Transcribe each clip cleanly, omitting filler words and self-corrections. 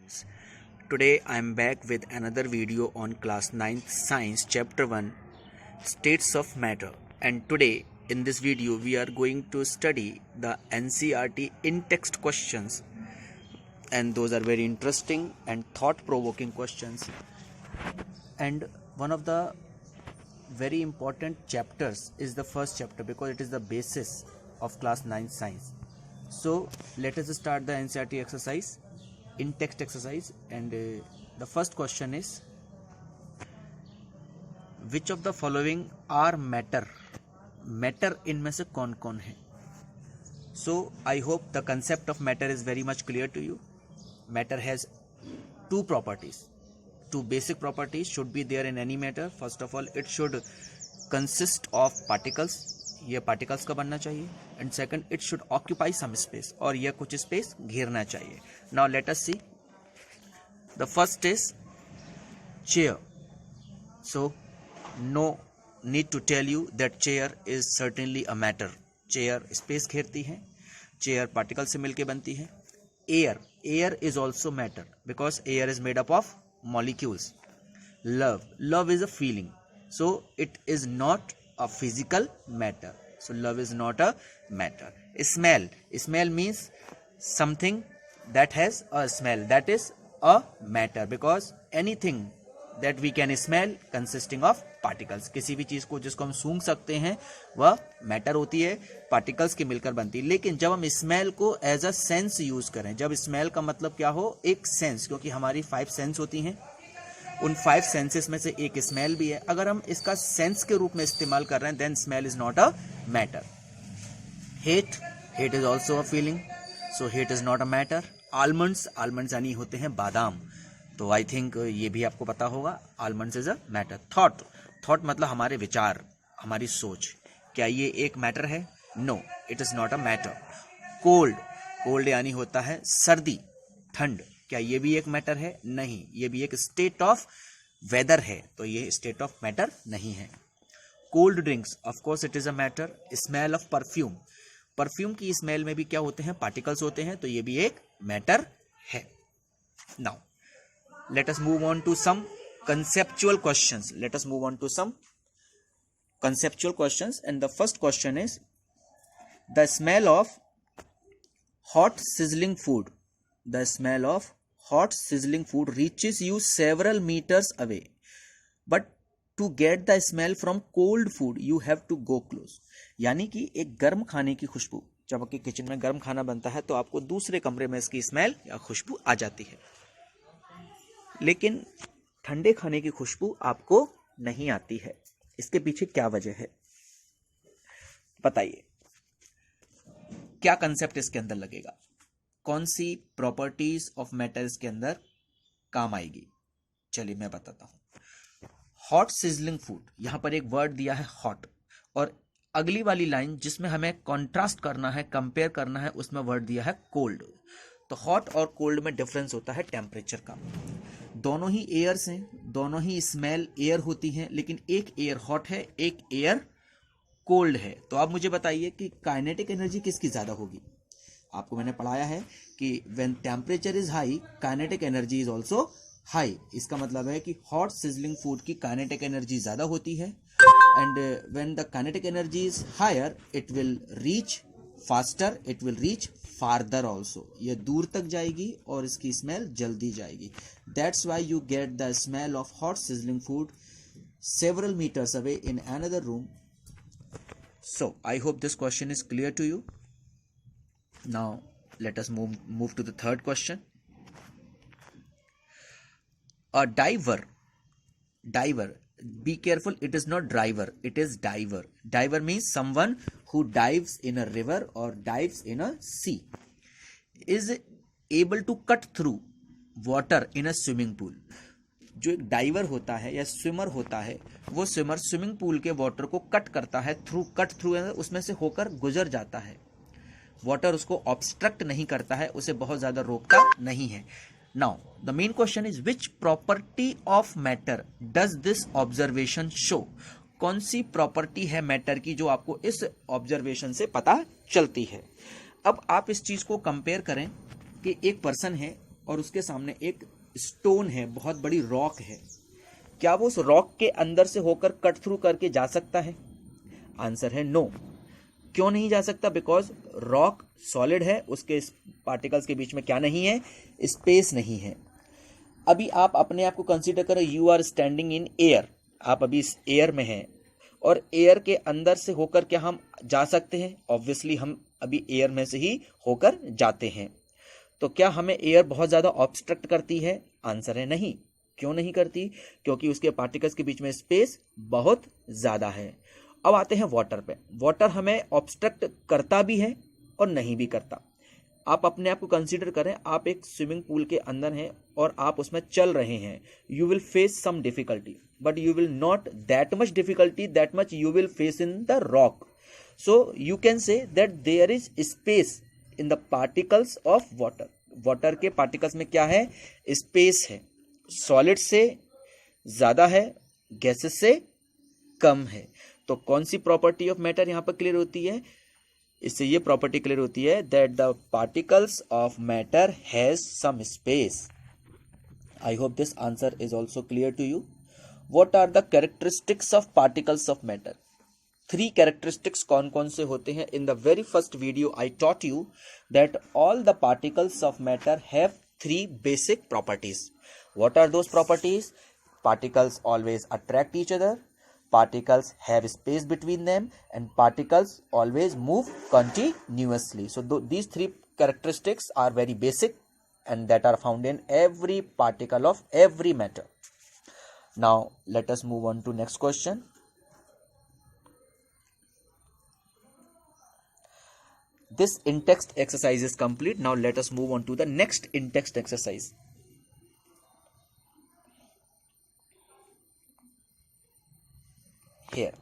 students. Today I am back with another video on class 9th science chapter 1 states of matter, and today in this video we are going to study the NCERT in-text questions, and those are very interesting and thought-provoking questions, and one of the very important chapters is the first chapter because it is the basis of class 9 science. So let us start the NCERT exercise, in text exercise, and the first question is, which of the following are matter? Matter इनमें से कौन कौन है? So I hope the concept of matter is very much clear to you. Matter has two properties. Two basic properties should be there in any matter. First of all, it should consist of particles. ये particles का बनना चाहिए. And second, it should occupy some space. और यह कुछ space घेरना चाहिए. Now let us see. The first is chair. So no need to tell you that chair is certainly a matter. Chair space घेरती है. Chair particles से मिलके बनती है. Air is also matter because air is made up of molecules. Love is a feeling, so it is not a physical matter. So love is not a matter. Smell means something that has a smell, that is a matter, because anything that we can smell consisting of particles. किसी भी चीज को जिसको हम सूंघ सकते हैं वह मैटर होती है, पार्टिकल्स की मिलकर बनती है. लेकिन जब हम स्मेल को एज अ सेंस यूज करें, जब स्मेल का मतलब क्या हो, एक सेंस, क्योंकि हमारी 5 सेंस होती हैं, उन 5 सेंसेस में से एक स्मेल भी है. अगर हम इसका सेंस के रूप में इस्तेमाल कर रहे हैं, then smell is not a matter. Hate is also a feeling, so hate is not a matter. Almonds यानी होते हैं बादाम, तो आई थिंक ये भी आपको पता होगा. Almonds is a matter. Thought मतलब हमारे विचार, हमारी सोच. क्या ये एक मैटर है? No, it is not a matter. Cold यानी होता है सर्दी, ठंड. क्या ये भी एक मैटर है? नहीं, ये भी एक स्टेट ऑफ वेदर है, तो ये स्टेट ऑफ मैटर नहीं है. Cold drinks, of course it is a matter. Smell of perfume की स्मेल में भी क्या होते हैं? पार्टिकल्स होते हैं, तो ये भी एक मैटर है. Now let us move on to some conceptual questions. And the first question is, the smell of hot sizzling food reaches you several meters away, but to get the smell from cold food you have to go close. यानी कि एक गर्म खाने की खुशबू, जब आपके kitchen में गर्म खाना बनता है तो आपको दूसरे कमरे में इसकी स्मेल या खुशबू आ जाती है, लेकिन ठंडे खाने की खुशबू आपको नहीं आती है. इसके पीछे क्या वजह है बताइए? क्या कंसेप्ट इसके अंदर लगेगा? कौन सी प्रॉपर्टीज ऑफ मैटर इसके अंदर काम आएगी? चलिए मैं बताता हूं. हॉट सिजलिंग फूड, यहां पर एक वर्ड दिया है हॉट, और अगली वाली लाइन जिसमें हमें कॉन्ट्रास्ट करना है, कंपेयर करना है, उसमें वर्ड दिया है कोल्ड. तो हॉट और कोल्ड में डिफरेंस होता है टेम्परेचर का. दोनों ही एयर्स हैं, दोनों ही स्मेल एयर होती हैं, लेकिन एक एयर हॉट है, एक एयर कोल्ड है. तो आप मुझे बताइए कि काइनेटिक एनर्जी किसकी ज्यादा होगी? आपको मैंने पढ़ाया है कि when temperature is high, kinetic energy is also high. इसका मतलब है कि हॉट सिजलिंग फूड की काइनेटिक एनर्जी ज्यादा होती है, and when the kinetic energy is higher it will reach faster, it will reach farther also. ये दूर तक जाएगी और इसकी स्मेल जल्दी जाएगी. That's why you get the smell of hot sizzling food several metres away in another room. So I hope this question is clear to you. Now let us move to the third question. A diver, be careful, it is not driver, it is diver. Diver means someone who dives in a river or dives in a sea, is able to cut through water in a swimming pool. जो एक driver होता है या swimmer होता है, वो swimmer swimming pool के water को कट करता है. कट थ्रू उसमें से होकर गुजर जाता है. वाटर उसको ऑब्स्ट्रक्ट नहीं करता है, उसे बहुत ज्यादा रोकता नहीं है. Now, the main question is, which property of matter does this observation show? कौन सी प्रॉपर्टी है मैटर की जो आपको इस ऑब्जर्वेशन से पता चलती है? अब आप इस चीज को कंपेयर करें कि एक पर्सन है और उसके सामने एक स्टोन है, बहुत बड़ी रॉक है, क्या वो उस रॉक के अंदर से होकर कट थ्रू करके जा सकता है? आंसर है नो। क्यों नहीं जा सकता? बिकॉज रॉक सॉलिड है, उसके पार्टिकल्स के बीच में क्या नहीं है? स्पेस नहीं है। अभी आप अपने आप को कंसीडर करो, you are standing in air, आप अभी इस एयर में हैं और एयर के अंदर से होकर क्या हम जा सकते हैं? ऑब्वियसली हम अभी एयर में से ही होकर जाते हैं। तो क्या हमें एयर बहुत ज़्यादा ऑब्स्ट्रक्ट करती है? आंसर है नहीं। क्यों नहीं करती? क्योंकि उसके पार्टिकल्स के बीच में स्पेस बहुत ज़्यादा है। अब आते हैं वाटर पे। वाटर हमें ऑब्स्ट्रक्ट करता भी है और नहीं भी करता। आप अपने आप को कंसीडर करें, आप एक स्विमिंग पूल के अंदर हैं और आप उसमें चल रहे हैं। You will face some difficulty, but you will not that much difficulty that much you will face in the rock. So you can say that there is space in the particles of water. Water के particles में क्या है? Space है. Solid से ज्यादा है, gases से कम है. तो कौन सी प्रॉपर्टी ऑफ मैटर यहां पर क्लियर होती है? इससे ये प्रॉपर्टी क्लियर होती है that the particles of matter has some space. I hope this answer is also clear to you. What are the characteristics of particles of matter? 3 characteristics कौन कौन से होते हैं? In the very first video I taught you that all the particles of matter have 3 basic properties. What are those properties? Particles always attract each other, particles have space between them, and particles always move continuously. So these 3 characteristics are very basic and that are found in every particle of every matter. Now let us move on to next question. This in-text exercise is complete. Now let us move on to the next in-text exercise. Here,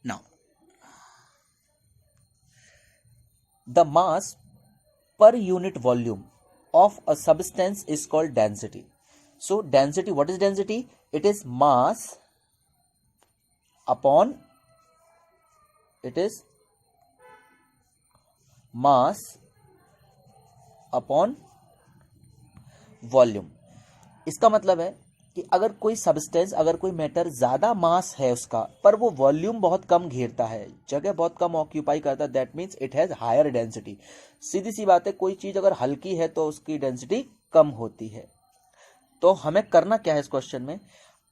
now the mass per unit volume of a substance is called density. So density, what is density? It is mass upon, it is mass upon volume. इसका मतलब है कि अगर कोई substance, अगर कोई matter ज्यादा मास है उसका, पर वो वॉल्यूम बहुत कम घेरता है, जगह बहुत कम ऑक्यूपाई करता है, that means it has higher density. सीधी सी बात है, कोई चीज अगर हल्की है तो उसकी डेंसिटी कम होती है. तो हमें करना क्या है इस क्वेश्चन में?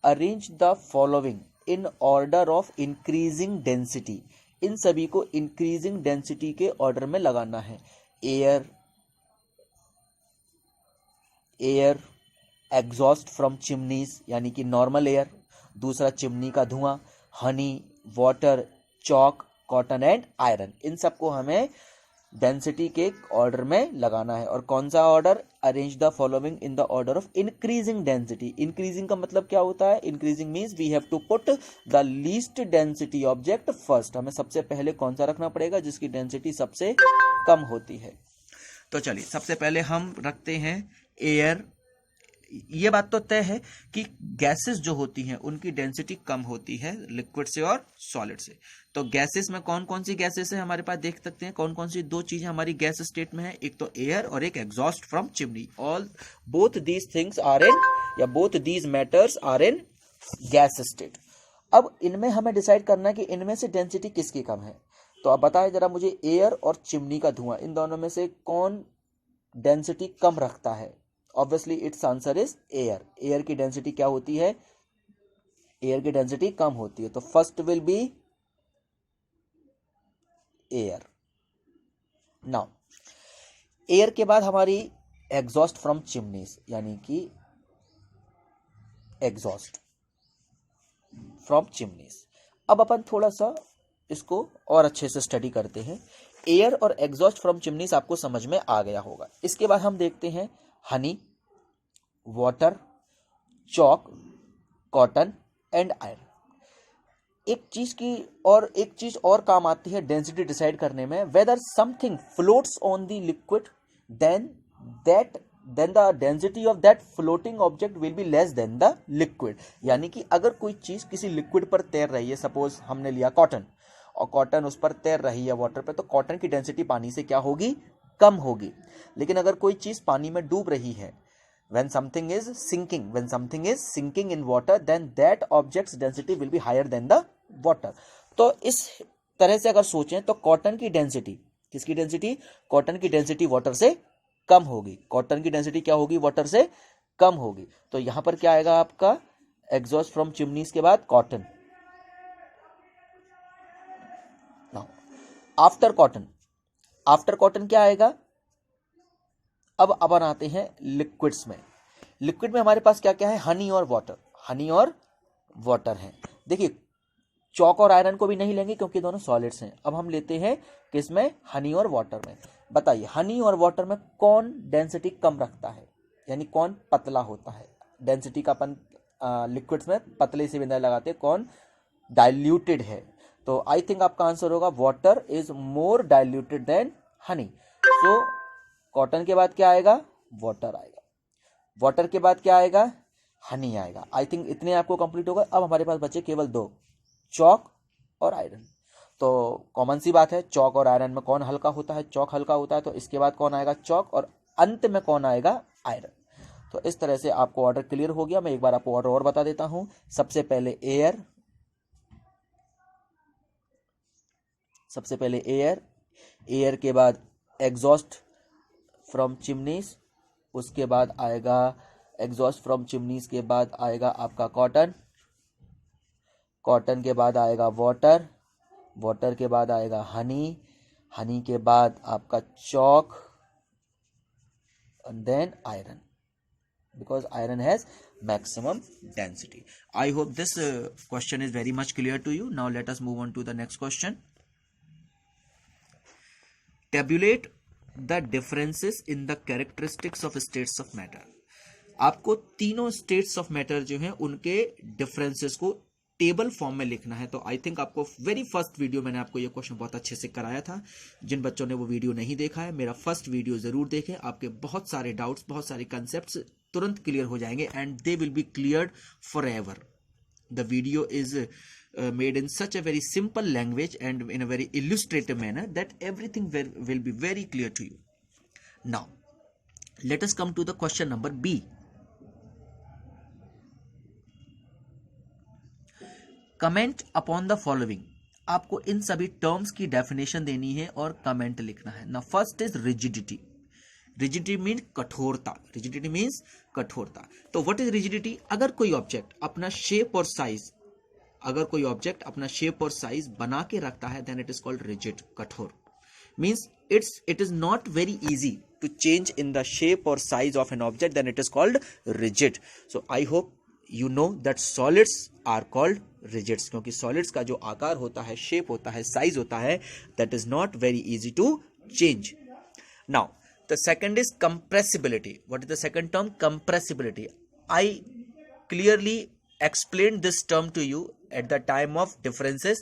Arrange the following in order of increasing density. इन सभी को इंक्रीजिंग डेंसिटी के ऑर्डर में लगाना है. Air, air exhaust from chimneys यानी कि नॉर्मल एयर, दूसरा चिमनी का धुआं, honey, water, chalk, cotton and iron. इन सबको हमें डेंसिटी के ऑर्डर में लगाना है. और कौन सा order? Arrange the following in the order of increasing density. Increasing का मतलब क्या होता है? Increasing means we have to put the least density object first. हमें सबसे पहले कौन सा रखना पड़ेगा? जिसकी डेंसिटी सबसे कम होती है. तो चलिए सबसे पहले हम रखते हैं एयर. ये बात तो तय है कि गैसेस जो होती हैं उनकी डेंसिटी कम होती है लिक्विड से और सॉलिड से. तो गैसेस में कौन कौन सी गैसेस है हमारे पास? देख सकते हैं कौन कौन सी 2 चीजें हमारी गैस स्टेट में है. एक तो एयर और एक exhaust from chimney. All both these things are in, या both these matters are in gas state. अब इनमें हमें डिसाइड करना है कि इनमें से डेंसिटी किसकी कम है. तो अब बताएं जरा मुझे, एयर और चिमनी का धुआं, इन दोनों में से कौन डेंसिटी कम रखता है? Obviously it's answer is air. Air की डेंसिटी क्या होती है? एयर की डेंसिटी कम होती है. तो first will be air. Now air के बाद हमारी एग्जॉस्ट फ्रॉम चिमनीज यानी कि एग्जॉस्ट फ्रॉम चिमनीज. अब अपन थोड़ा सा इसको और अच्छे से स्टडी करते हैं. एयर और एग्जॉस्ट फ्रॉम चिमनीज आपको समझ में आ गया होगा. इसके बाद हम देखते हैं Honey, water, chalk, cotton and iron. एक चीज और काम आती है डेंसिटी डिसाइड करने में. Whether something floats on the liquid then the density of that floating object will be less than the liquid. यानी कि अगर कोई चीज किसी लिक्विड पर तैर रही है, सपोज हमने लिया कॉटन, और कॉटन उस पर तैर रही है वाटर पे, तो कॉटन की डेंसिटी पानी से क्या होगी, कम होगी। लेकिन अगर कोई चीज पानी में डूब रही है, when something is sinking in water, then that object's density will be higher than the water. तो इस तरह से अगर सोचें तो कॉटन की डेंसिटी, किसकी डेंसिटी, कॉटन की डेंसिटी वाटर से कम होगी। कॉटन की डेंसिटी क्या होगी, वाटर से कम होगी। तो यहां पर क्या आएगा आपका, एग्जॉस्ट फ्रॉम चिमनीज के बाद कॉटन। आफ्टर कॉटन क्या आएगा, अब अपन आते हैं लिक्विड्स में। लिक्विड में हमारे पास क्या क्या है, हनी और वाटर है। देखिए चौक और आयरन को भी नहीं लेंगे क्योंकि दोनों सॉलिड्स हैं। अब हम लेते हैं किसमें, हनी और वाटर में। बताइए हनी और वाटर में कौन डेंसिटी कम रखता है, यानी कौन पतला होता है। डेंसिटी का अपन लिक्विड्स में पतले से बिंदु लगाते हैं, कौन डाइल्यूटेड है। तो आई थिंक आपका आंसर होगा water is more diluted than honey. So cotton के बाद क्या आएगा, वाटर आएगा। वाटर के बाद क्या आएगा, हनी आएगा। आई थिंक इतने आपको कंप्लीट होगा। अब हमारे पास बचे केवल दो, चौक और आयरन। तो कॉमन सी बात है, चौक और आयरन में कौन हल्का होता है, चौक हल्का होता है। तो इसके बाद कौन आएगा, चौक, और अंत में कौन आएगा, आयरन। तो इस तरह से आपको ऑर्डर क्लियर हो गया। मैं एक बार आपको ऑर्डर और बता देता हूं। सबसे पहले एयर के बाद एग्जॉस्ट फ्रॉम चिमनीज, उसके बाद आएगा एग्जॉस्ट फ्रॉम चिमनीज के बाद आएगा आपका कॉटन के बाद आएगा वाटर के बाद आएगा हनी के बाद आपका चौक, and then iron, because iron has maximum density. I hope this question is very much clear to you. Now let us move on to the next question. Tabulate the differences in the characteristics of states of matter. आपको तीनों states of matter जो हैं उनके differences को table form में लिखना है। तो आई थिंक आपको वेरी फर्स्ट वीडियो मैंने आपको ये क्वेश्चन बहुत अच्छे से कराया था। जिन बच्चों ने वो वीडियो नहीं देखा है, मेरा फर्स्ट वीडियो जरूर देखें। आपके बहुत सारे डाउट्स, बहुत सारे कंसेप्ट्स तुरंत क्लियर हो जाएंगे and they will be cleared for ever. The video is made in such a very simple language and in a very illustrative manner that everything will be very clear to you. Now let us come to the question number B. Comment upon the following. आपको इन सभी terms की definition देनी है और comment लिखना है। Now first is rigidity. Rigidity means कठोरता। Rigidity means कठोरता। तो what is rigidity? अगर कोई ऑब्जेक्ट अपना शेप और साइज बना के रखता है then it is called rigid, कठोर। Means it is not very easy to change in the shape और size of an object, then it is called rigid. So I hope you know that solids are called rigids, क्योंकि solids का जो आकार होता है, shape होता है, size होता है, that is not very easy to change. Now the second is compressibility. What is the second term? Compressibility. I clearly explained this term to you at the time of differences.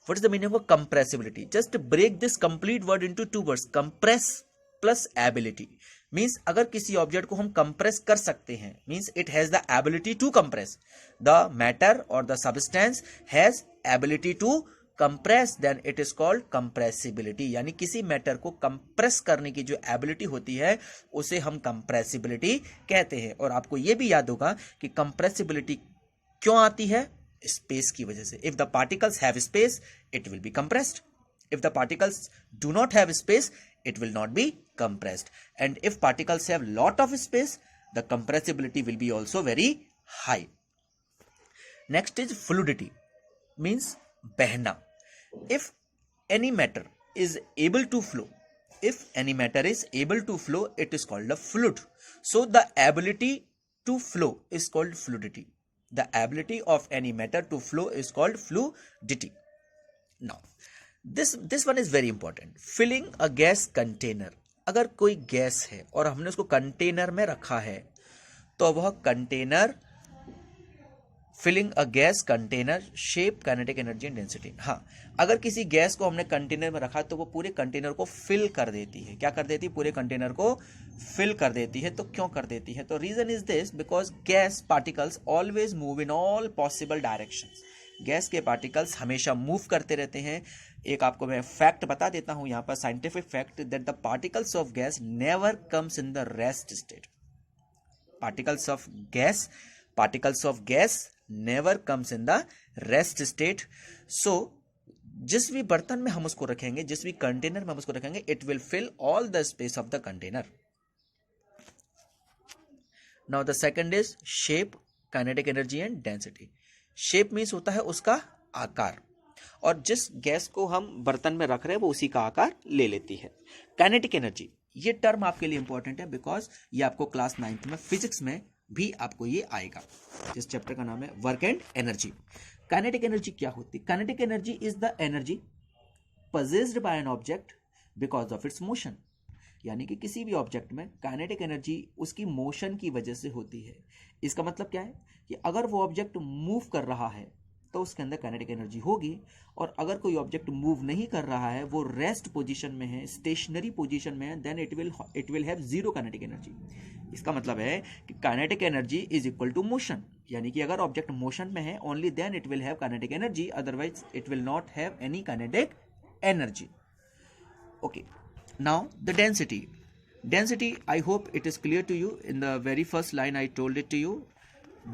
What is the meaning of compressibility? Just break this complete word into two words, compress plus ability. Means अगर किसी object को हम compress कर सकते हैं, means it has the ability to compress. The matter or the substance has ability to compress, then it is called compressibility. यानी किसी matter को कंप्रेस करने की जो एबिलिटी होती है उसे हम कंप्रेसिबिलिटी कहते हैं। और आपको यह भी याद होगा कि कंप्रेसिबिलिटी क्यों आती है? स्पेस की वजह से। If the particles have space it will be compressed, if the particles do not have space it will not be compressed, and if particles have lot of space the compressibility will be also very high. Next is fluidity, means बहना। If any matter is able to flow, it is called a fluid. So the ability to flow is called fluidity. The ability of any matter to flow is called fluidity. Now this one is very important. Filling a gas container. अगर कोई gas है और हमने उसको container में रखा है तो वह container, filling a gas container, shape, kinetic energy and density. हाँ, अगर किसी गैस को हमने कंटेनर में रखा तो वो पूरे कंटेनर को फिल कर देती है। क्या कर देती है? पूरे कंटेनर को फिल कर देती है। तो क्यों कर देती है? तो reason is this, because gas particles always move in all possible directions. Gas के पार्टिकल्स हमेशा मूव करते रहते हैं। एक आपको मैं फैक्ट बता देता हूं यहाँ पर, scientific fact, that the particles of gas never comes in the rest state. Particles of gas never comes in the rest state. So जिस भी बर्तन में हम उसको रखेंगे, जिस भी कंटेनर में हम उसको रखेंगे, it will fill all the space of the container. Now the second is shape, kinetic energy and density. Shape means होता है उसका आकार, और जिस गैस को हम बर्तन में रख रहे हैं वो उसी का आकार ले लेती है। काइनेटिक एनर्जी, ये टर्म आपके लिए इंपॉर्टेंट है बिकॉज ये आपको क्लास 9th में फिजिक्स में भी आपको ये आएगा। इस चैप्टर का नाम है work and energy. Kinetic energy क्या होती है? Kinetic energy is the energy possessed by an object because of its motion. यानी कि किसी भी ऑब्जेक्ट में काइनेटिक एनर्जी उसकी मोशन की वजह से होती है। इसका मतलब क्या है कि अगर वो ऑब्जेक्ट मूव कर रहा है तो उसके अंदर काइनेटिक एनर्जी होगी, और अगर कोई ऑब्जेक्ट मूव नहीं कर रहा है, वो रेस्ट पोजीशन में है, स्टेशनरी पोजीशन में है, then it will have zero kinetic energy. इसका मतलब है कि kinetic energy is equal to motion, यानी कि अगर ऑब्जेक्ट मोशन में है only then it will have kinetic energy, otherwise it will not have any kinetic energy. Okay, now the density I hope it is clear to you. In the very first line I told it to you.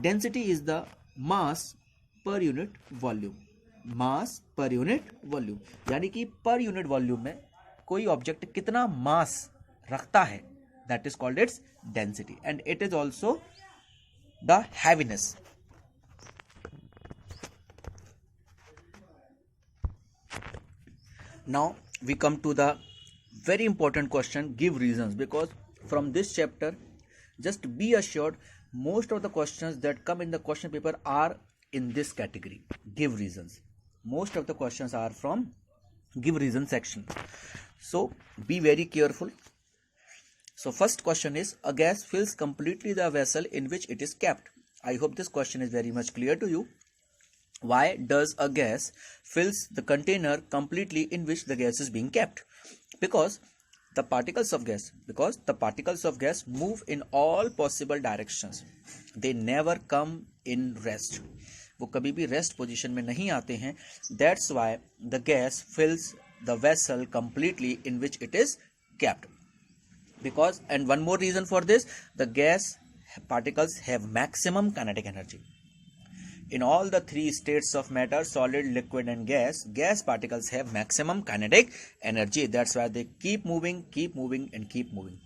Density is the mass per unit volume, mass per unit volume, यानी कि per unit volume में कोई object कितना मास रखता है, that is called its density, and it is also the heaviness. Now we come to the very important question, give reasons, because from this chapter just be assured most of the questions that come in the question paper are in this category, give reasons. Most of the questions are from give reason section, so be very careful. So first question is, a gas fills completely the vessel in which it is kept. I hope this question is very much clear to you. Why does a gas fills the container completely in which the gas is being kept? Because the particles of gas move in all possible directions. They never come in rest. वो कभी भी rest position में नहीं आते हैं. That's why the gas fills the vessel completely in which it is kept. Because, and one more reason for this, the gas particles have maximum kinetic energy. In all the three states of matter, solid, liquid and gas particles have maximum kinetic energy. That's why they keep moving and keep moving.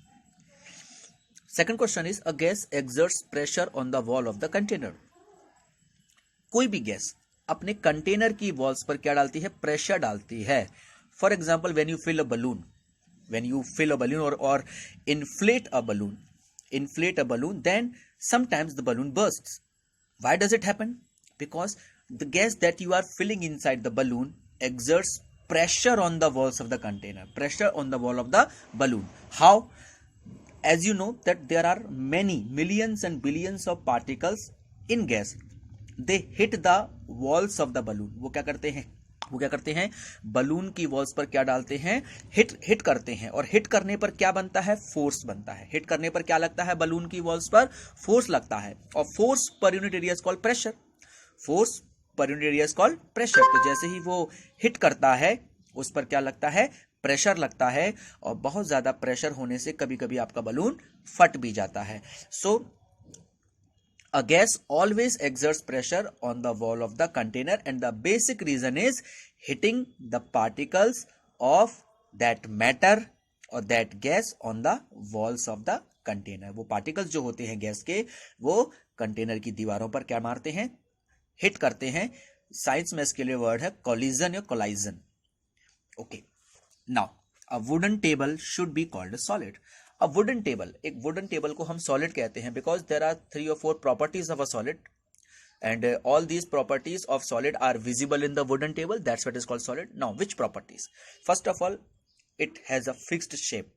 Second question is, a gas exerts pressure on the wall of the container. कोई भी gas अपने container की walls पर क्या डालती है? Pressure डालती है. For example, when you fill a balloon or inflate a balloon, then sometimes the balloon bursts. Why does it happen? Because the gas that you are filling inside the balloon exerts pressure on the walls of the container, pressure on the wall of the balloon. How? As you know that there are many millions and billions of particles in gas. They hit the walls of the balloon. वो क्या करते हैं? Balloon की walls पर क्या डालते हैं? Hit करते हैं. और हिट करने पर क्या बनता है? फोर्स बनता है. हिट करने पर क्या लगता है? बलून की वॉल्स पर फोर्स लगता है. और force per unit area is called pressure. तो जैसे ही वो हिट करता है उस पर क्या लगता है? प्रेशर लगता है. और बहुत ज्यादा प्रेशर होने से कभी कभी आपका बलून फट भी जाता है. सो a gas always exerts pressure on the wall of the container, and the basic reason is hitting the particles of that matter or that gas on the walls of the container. वो particles जो होते हैं gas के, वो container की दीवारों पर क्या मारते हैं? हिट करते हैं. साइंस में इसके लिए वर्ड है collision या collision. Okay, now a wooden table should be called a solid. A wooden table, एक wooden table को हम solid कहते हैं because there are 3 or 4 properties of a solid, and all these properties of solid are visible in the wooden table. That's what is called solid. Now, which properties? First of all, it has a fixed shape,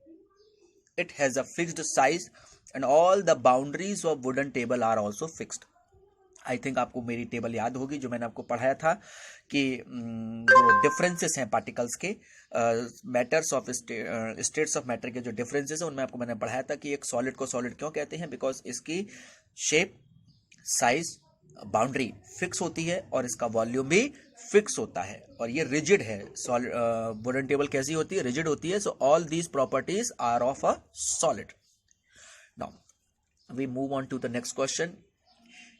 it has a fixed size, and all the boundaries of wooden table are also fixed. I think आपको मेरी table याद होगी जो मैंने आपको पढ़ाया था कि जो डिफरेंसेस हैं पार्टिकल्स के, matters of states of matter के जो डिफरेंसेस हैं उनमें आपको मैंने पढ़ाया था कि एक सॉलिड को सॉलिड क्यों कहते हैं? बिकॉज इसकी शेप, साइज बाउंड्री फिक्स होती है और इसका वॉल्यूम भी फिक्स होता है, और ये रिजिड है। वुडन टेबल कैसी होती है? रिजिड होती है। So all these properties are of a solid. Now we move on to the next question.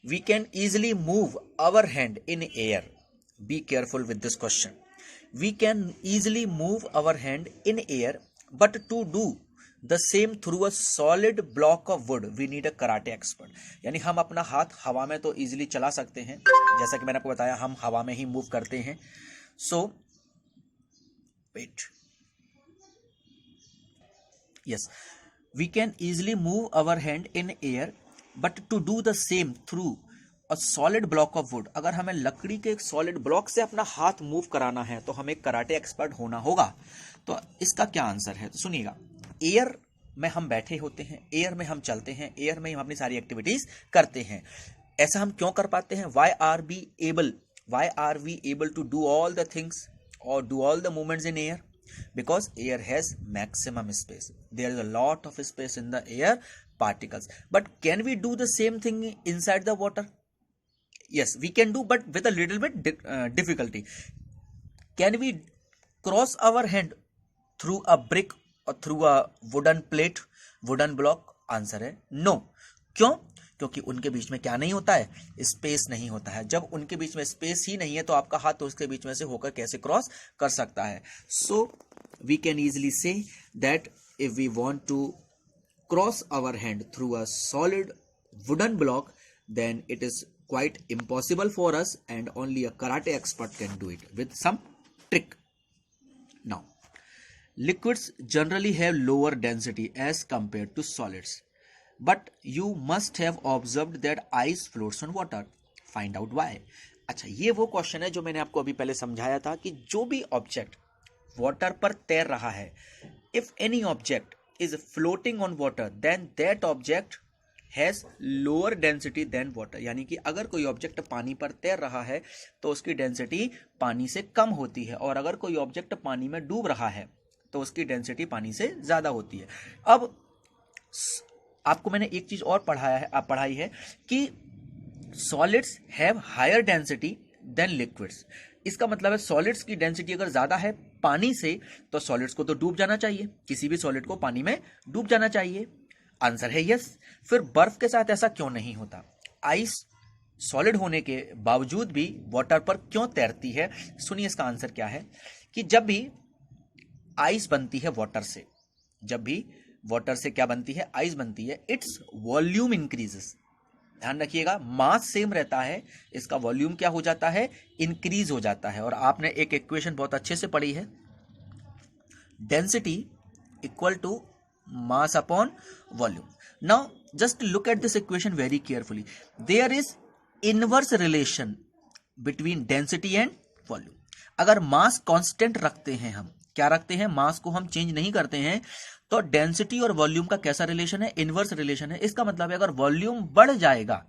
We can easily move our hand in air. Be careful with this question. We can easily move our hand in air, but to do the same through a solid block of wood we need a karate expert. यानी हम अपना हाथ हवा में तो easily चला सकते हैं, जैसा कि मैंने आपको बताया हम हवा में ही मूव करते हैं। So wait, yes, we can easily move our hand in air, but to do the same through a solid block of wood. अगर हमें लकड़ी के एक सॉलिड ब्लॉक से अपना हाथ मूव कराना है तो हमें कराटे एक्सपर्ट होना होगा। तो इसका क्या आंसर है? तो सुनिएगा, एयर में हम बैठे होते हैं, एयर में हम चलते हैं, एयर में हम अपनी सारी एक्टिविटीज करते हैं। ऐसा हम क्यों कर पाते हैं? Why are we able to do all the things और do all the movements in air? Because air has maximum space. There is a lot of space in the air particles. But can we do the same thing inside the water? Yes, we can do, but with a little bit difficulty. Can we cross our hand through a brick or through a wooden plate, wooden block? Answer है no. क्यों? क्योंकि उनके बीच में क्या नहीं होता है? Space नहीं होता है। जब उनके बीच में स्पेस ही नहीं है तो आपका हाथ तो उसके बीच में से होकर कैसे क्रॉस कर सकता है? So we can easily see that if we want to cross our hand through a solid wooden block, then it is quite impossible for us and only a karate expert can do it with some trick. Now, liquids generally have lower density as compared to solids, but you must have observed that ice floats on water. Find out why. अच्छा, ये वो question है जो मैंने आपको अभी पहले समझाया था कि जो भी ऑब्जेक्ट वाटर पर तैर रहा है, if any object is floating on water then that object has lower density than water. यानी कि अगर कोई ऑब्जेक्ट पानी पर तैर रहा है तो उसकी डेंसिटी पानी से कम होती है, और अगर कोई ऑब्जेक्ट पानी में डूब रहा है तो उसकी डेंसिटी पानी से ज्यादा होती है। अब आपको मैंने एक चीज और पढ़ाई है कि solids have higher density than liquids. इसका मतलब है सॉलिड्स की डेंसिटी अगर ज्यादा है पानी से तो सॉलिड्स को तो डूब जाना चाहिए, किसी भी सॉलिड को पानी में डूब जाना चाहिए। आंसर है यस। फिर बर्फ के साथ ऐसा क्यों नहीं होता? आइस सॉलिड होने के बावजूद भी वाटर पर क्यों तैरती है? सुनिए इसका आंसर क्या है कि जब भी आइस बनती है वाटर से, जब भी वाटर से क्या बनती है? आइस बनती है, इट्स वॉल्यूम इंक्रीजेस। ध्यान रखिएगा, मास सेम रहता है, इसका वॉल्यूम क्या हो जाता है? इंक्रीज हो जाता है। और आपने एक इक्वेशन बहुत अच्छे से पढ़ी है, density equal to mass upon volume. Now just look at this equation very carefully. There is inverse relation between density and volume. अगर मास कांस्टेंट रखते हैं, हम क्या रखते हैं? मास को हम चेंज नहीं करते हैं, तो डेंसिटी और वॉल्यूम का कैसा रिलेशन है? इनवर्स रिलेशन है। इसका मतलब है अगर वॉल्यूम बढ़ जाएगा,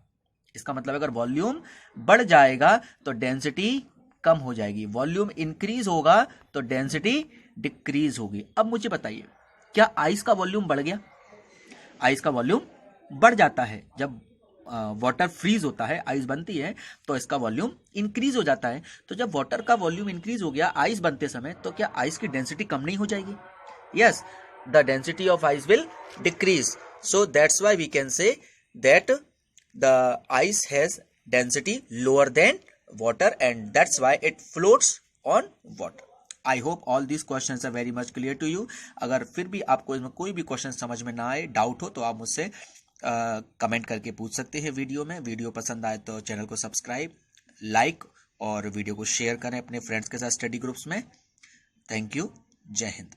इसका मतलब अगर वॉल्यूम बढ़ जाएगा तो डेंसिटी कम हो जाएगी, वॉल्यूम इंक्रीज होगा तो डेंसिटी डिक्रीज होगी। अब मुझे बताइए, क्या आइस का वॉल्यूम बढ़ गया? आइस का वॉल्यूम बढ़ जाता है जब वाटर फ्रीज होता है, आइस बनती है तो इसका वॉल्यूम इंक्रीज हो जाता है। तो जब वाटर का वॉल्यूम इंक्रीज हो गया आइस बनते समय, तो क्या आइस की डेंसिटी कम नहीं हो जाएगी? Yes, the density of ice will decrease. So that's why we can say that the ice has density lower than water and that's why it floats on water. I hope all these questions are very much clear to you. अगर फिर भी आपको इसमें कोई भी question समझ में ना आए, डाउट हो, तो आप मुझसे कमेंट करके पूछ सकते हैं वीडियो में। वीडियो पसंद आए तो चैनल को सब्सक्राइब, लाइक और वीडियो को शेयर करें अपने फ्रेंड्स के साथ स्टडी ग्रुप्स में। Thank you. जय हिंद।